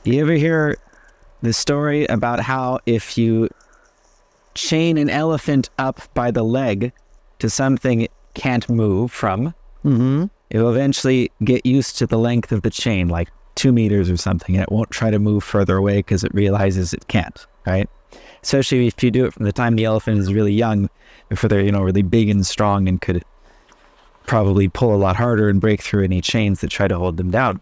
You ever hear the story about how if you chain an elephant up by the leg to something it can't move from, it will eventually get used to the length of the chain, like 2 meters or something, and it won't try to move further away because it realizes it can't, right? Especially if you do it from the time the elephant is really young, before they're, really big and strong and could probably pull a lot harder and break through any chains that try to hold them down.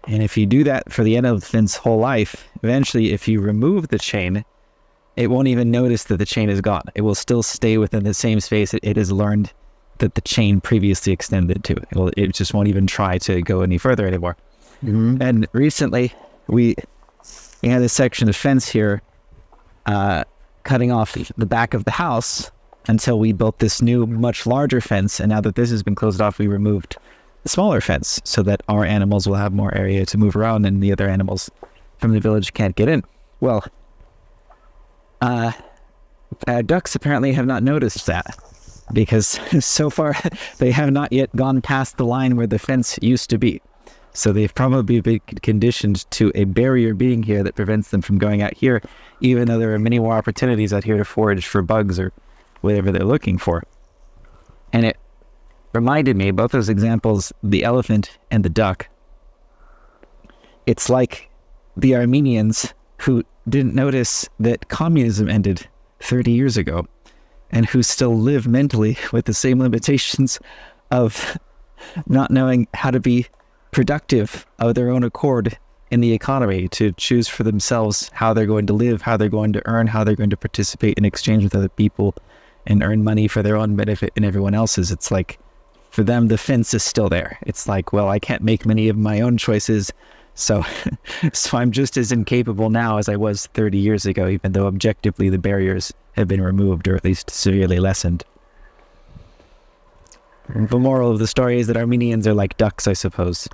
And if you do that for the elephant's whole life, eventually if you remove the chain, it won't even notice that the chain is gone. It will still stay within the same space it has learned that the chain previously extended to. It just won't even try to go any further anymore. And recently, we had a section of fence here cutting off the back of the house until we built this new, much larger fence. And now that this has been closed off, we removed the smaller fence so that our animals will have more area to move around and the other animals from the village can't get in. Well, ducks apparently have not noticed that, because so far they have not yet gone past the line where the fence used to be. So they've probably been conditioned to a barrier being here that prevents them from going out here, even though there are many more opportunities out here to forage for bugs or whatever they're looking for. And it reminded me, both those examples, the elephant and the duck, it's like the Armenians who didn't notice that communism ended 30 years ago and who still live mentally with the same limitations of not knowing how to be productive of their own accord in the economy, to choose for themselves how they're going to live, how they're going to earn, how they're going to participate in exchange with other people and earn money for their own benefit and everyone else's. It's like, for them, the fence is still there. It's like, well, I can't make many of my own choices, so I'm just as incapable now as I was 30 years ago, even though objectively the barriers have been removed or at least severely lessened. The moral of the story is that Armenians are like ducks, I suppose.